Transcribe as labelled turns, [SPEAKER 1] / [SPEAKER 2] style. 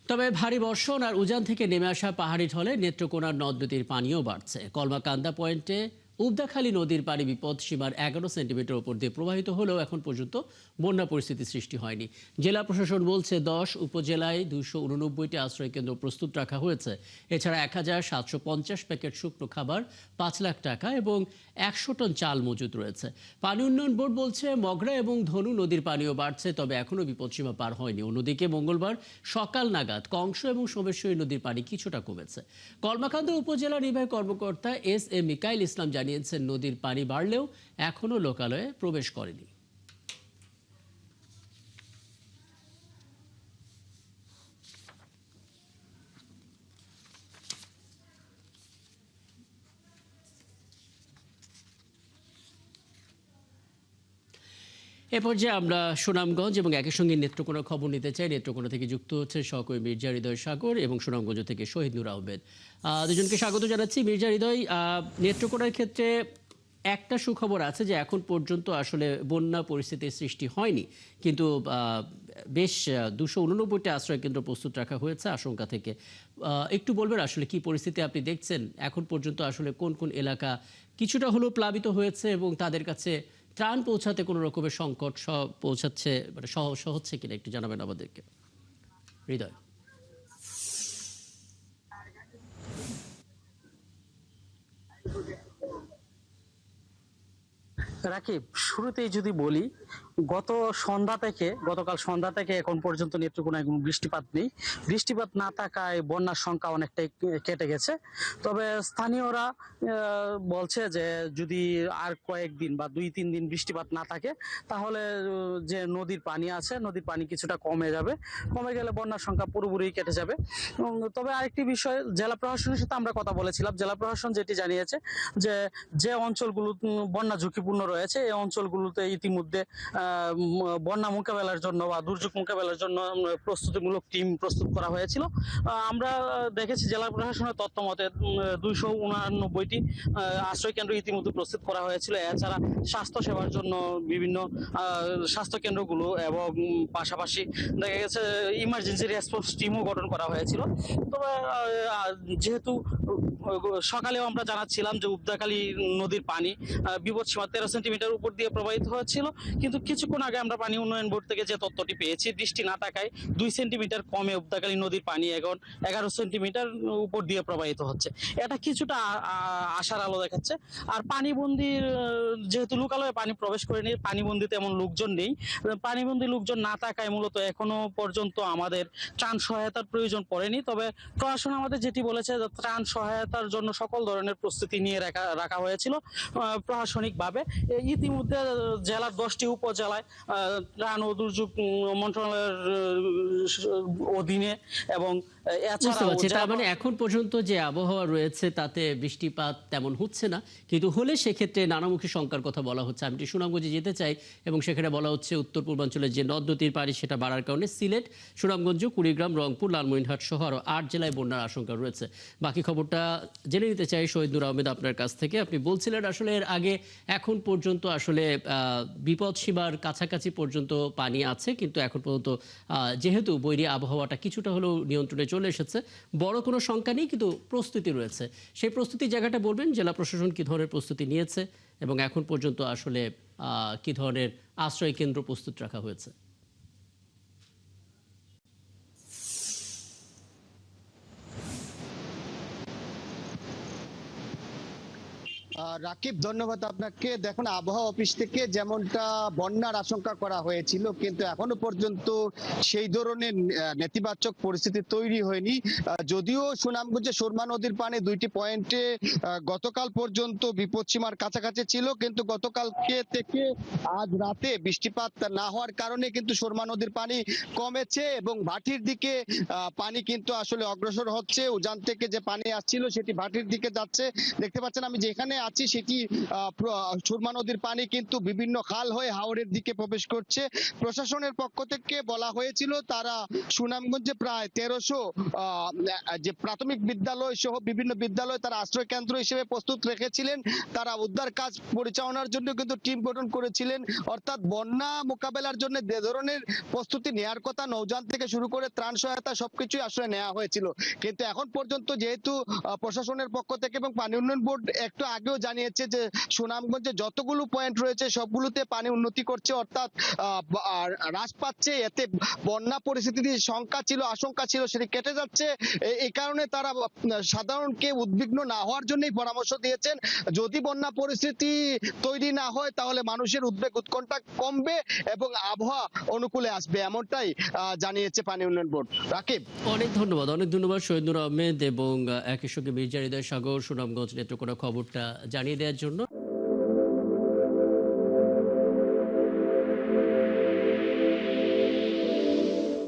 [SPEAKER 1] তবে ভারী বর্ষণ আর উজান থেকে নেমে আসা পাহাড়ি ঢলে নেত্রকোনার নদ নদীর পানিও বাড়ছে। কলমাকান্দা পয়েন্টে উবদাখালী নদীর পানি বিপদ সীমার 11 সেন্টিমিটার উপর দিয়ে প্রবাহিত হলেও এখন পর্যন্ত বন্যা পরিস্থিতি সৃষ্টি হয়নি। জেলা প্রশাসন বলছে 10 উপজেলায় 289টি আশ্রয় কেন্দ্র প্রস্তুত রাখা হয়েছে। এছাড়া 1750 প্যাকেট শুকনো খাবার, 5 লাখ টাকা এবং 100 টন চাল মজুদ রয়েছে। পানি উন্নয়ন বোর্ড বলছে মগরা এবং ধনু নদীর পানিও বাড়ছে, তবে এখনও বিপদসীমা পার হয়নি। অন্যদিকে মঙ্গলবার সকাল নাগাদ কংস এবং সোমেশ্বরী নদীর পানি কিছুটা কমেছে। কলমাকান্দা উপজেলা নির্বাহী কর্মকর্তা এস মিকাইল ইসলাম জানিয়েছেন, নদীর পানি বাড়লেও এখনও লোকালয়ে প্রবেশ করেনি। এ পর্যায়ে আমরা সুনামগঞ্জ এবং একই সঙ্গে নেত্রকোনার খবর নিতে চাই। নেত্রকোনা থেকে যুক্ত হচ্ছে সহকর্মী মির্জা হৃদয় সাগর এবং সুনামগঞ্জ থেকে শহীদ নূর আহমেদ। দুজনকে স্বাগত জানাচ্ছি। মির্জা হৃদয়, নেত্রকোনার ক্ষেত্রে একটা সুখবর আছে যে এখন পর্যন্ত আসলে বন্যা পরিস্থিতির সৃষ্টি হয়নি, কিন্তু বেশ 289টি আশ্রয় কেন্দ্র প্রস্তুত রাখা হয়েছে আশঙ্কা থেকে। একটু বলবেন আসলে কি পরিস্থিতি আপনি দেখছেন এখন পর্যন্ত, আসলে কোন কোন এলাকা কিছুটা হলেও প্লাবিত হয়েছে এবং তাদের কাছে ত্রাণ পৌঁছাতে কোনো রকমের সংকট পৌঁছাচ্ছে, মানে সহজ হচ্ছে কিনা একটু জানাবেন আমাদেরকে। হৃদয়।
[SPEAKER 2] রাকিব, শুরুতেই যদি বলি, গতকাল সন্ধ্যা থেকে এখন পর্যন্ত নেত্রকোনায় কোনো বৃষ্টিপাত নেই। বৃষ্টিপাত না থাকায় বন্যার সংখ্যা অনেকটাই কেটে গেছে। তবে স্থানীয়রা বলছে যে যদি আর কয়েকদিন বা 2-3 দিন বৃষ্টিপাত না থাকে তাহলে যে নদীর পানি আছে, নদীর পানি কিছুটা কমে যাবে। কমে গেলে বন্যার সংখ্যা পুরোপুরি কেটে যাবে। তবে আরেকটি বিষয়, জেলা প্রশাসনের সাথে আমরা কথা বলেছিলাম। জেলা প্রশাসন যেটি জানিয়েছে যে যে অঞ্চলগুলো বন্যা ঝুঁকিপূর্ণ রয়েছে এই অঞ্চলগুলোতে ইতিমধ্যে বন্যা মোকাবেলার জন্য বা দুর্যোগ মোকাবেলার জন্য প্রস্তুতিমূলক টিম প্রস্তুত করা হয়েছিল। আমরা দেখেছি জেলা প্রশাসনের তথ্য মতে 289টি আশ্রয় কেন্দ্র ইতিমধ্যে প্রস্তুত করা হয়েছিল। এছাড়া স্বাস্থ্য সেবার জন্য বিভিন্ন স্বাস্থ্য কেন্দ্রগুলো এবং পাশাপাশি দেখা গেছে ইমার্জেন্সি রেসপন্স টিমও গঠন করা হয়েছিল। তবে যেহেতু সকালেও আমরা জানাচ্ছিলাম যে উবদাখালী নদীর পানি বিপদসীমা 13 সেন্টিমিটার উপর দিয়ে প্রবাহিত হচ্ছিল, কিন্তু কিছুক্ষণ আগে আমরা পানি উন্নয়ন বোর্ড থেকে যে তথ্যটি পেয়েছি, বৃষ্টি না থাকায় 2 সেন্টিমিটার কমে উবদাখালী নদীর পানি এখন 11 সেন্টিমিটার উপর দিয়ে প্রবাহিত হচ্ছে। এটা কিছুটা আশার আলো দেখাচ্ছে। আর পানিবন্দির যেহেতু লোকালয়ে পানি প্রবেশ করেনি, পানিবন্দিতে এমন লোকজন নেই। পানিবন্দি লোকজন না থাকায় মূলত এখনো পর্যন্ত আমাদের ত্রাণ সহায়তার প্রয়োজন পড়েনি। তবে প্রশাসন আমাদের যেটি বলেছে, ত্রাণ সহায়তার জন্য সকল ধরনের প্রস্তুতি নিয়ে রাখা হয়েছিল প্রশাসনিকভাবে। ইতিমধ্যে জেলার 10টি উপজেলায় ত্রাণ ও দুর্যোগ মন্ত্রণালয়ের অধীনে এবং
[SPEAKER 1] বুঝতে
[SPEAKER 2] এছাড়াও
[SPEAKER 1] পারছি, তার মানে এখন পর্যন্ত যে আবহাওয়া রয়েছে তাতে বৃষ্টিপাত তেমন হচ্ছে না, কিন্তু হলে সেক্ষেত্রে নানামুখী শঙ্কার কথা বলা হচ্ছে। আমি সুনামগঞ্জে যেতে চাই এবং সেখানে বলা হচ্ছে উত্তর পূর্বাঞ্চলের যে নদ নদীর পানি সেটা বাড়ার কারণে সিলেট, সুনামগঞ্জ, কুড়িগ্রাম, রংপুর, লালমনিরহাট সহ আরও 8 জেলায় বন্যার আশঙ্কা রয়েছে। বাকি খবরটা জেনে নিতে চাই শহীদ নূর আহমেদ আপনার কাছ থেকে। আপনি বলছিলেন আসলে এর আগে এখন পর্যন্ত আসলে বিপদ সীমার কাছাকাছি পর্যন্ত পানি আছে, কিন্তু এখন পর্যন্ত যেহেতু বৈরী আবহাওয়াটা কিছুটা হলেও নিয়ন্ত্রণে চলে এসেছে, বড় কোনো শঙ্কা নেই, কিন্তু প্রস্তুতি রয়েছে। সেই প্রস্তুতির জায়গাটা বলবেন, জেলা প্রশাসন কী ধরনের প্রস্তুতি নিয়েছে এবং এখন পর্যন্ত আসলে কী ধরনের আশ্রয় কেন্দ্র প্রস্তুত রাখা হয়েছে?
[SPEAKER 3] রাকিব, ধন্যবাদ আপনাকে। দেখুন, আবহাওয়া অফিস থেকে যেমনটা বন্যার আশঙ্কা করা হয়েছিল, কিন্তু এখনো পর্যন্ত সেই ধরনের নেতিবাচক পরিস্থিতি তৈরি হয়নি। যদিও সুনামগঞ্জে সুরমা নদীর পানি 2টি পয়েন্টে গতকাল পর্যন্ত বিপদসীমার কাছাকাছি ছিল, কিন্তু গতকালকে থেকে আজ রাতে বৃষ্টিপাত না হওয়ার কারণে কিন্তু সুরমা নদীর পানি কমেছে এবং ভাটির দিকে পানি কিন্তু আসলে অগ্রসর হচ্ছে। উজান থেকে যে পানি আসছিল সেটি ভাটির দিকে যাচ্ছে। দেখতে পাচ্ছেন আমি যেখানে আছি সেটি সুরমা নদীর পানি কিন্তু বিভিন্ন খাল হয়ে হাওরের দিকে প্রবেশ করছে। প্রশাসনের পক্ষ থেকে বলা হয়েছিল তারা সুনামগঞ্জে প্রায় 1300 যে প্রাথমিক বিদ্যালয় সহ বিভিন্ন বিদ্যালয় তারা আশ্রয় কেন্দ্র হিসেবে প্রস্তুত রেখেছিলেন। তারা উদ্ধার কাজ পরিচালনার জন্য কিন্তু টিম গঠন করেছিলেন। অর্থাৎ বন্যা মোকাবেলার জন্য যে ধরনের প্রস্তুতি নেওয়ার কথা নৌযান থেকে শুরু করে ত্রাণ সহায়তা সবকিছুই আসলে নেওয়া হয়েছিল, কিন্তু এখন পর্যন্ত যেহেতু প্রশাসনের পক্ষ থেকে এবং পানি উন্নয়ন বোর্ড একটু আগেও জানিয়েছে যে সুনামগঞ্জে যতগুলো পয়েন্ট রয়েছে সবগুলোতে পানি উন্নতি করছে, অর্থাৎ হ্রাস পাচ্ছে। এতে বন্যা পরিস্থিতির আশঙ্কা ছিল সেটি কেটে যাচ্ছে। এই কারণে তারা সাধারণ কেউ উদ্বিগ্ন না হওয়ার জন্যই পরামর্শ দিয়েছেন। যদি বন্যা পরিস্থিতি তৈরি না হয় তাহলে মানুষের উদ্বেগ উৎকণ্ঠা কমবে এবং আবহাওয়া অনুকূলে আসবে, এমনটাই জানিয়েছে পানি উন্নয়ন বোর্ড। রাকিব,
[SPEAKER 1] অনেক ধন্যবাদ শহীদুর আহমেদ এবং একই সঙ্গে মির্জা হৃদয় সাগর সুনামগঞ্জ নেত্রকোনা খবরটা জানিয়ে দেওয়ার জন্য।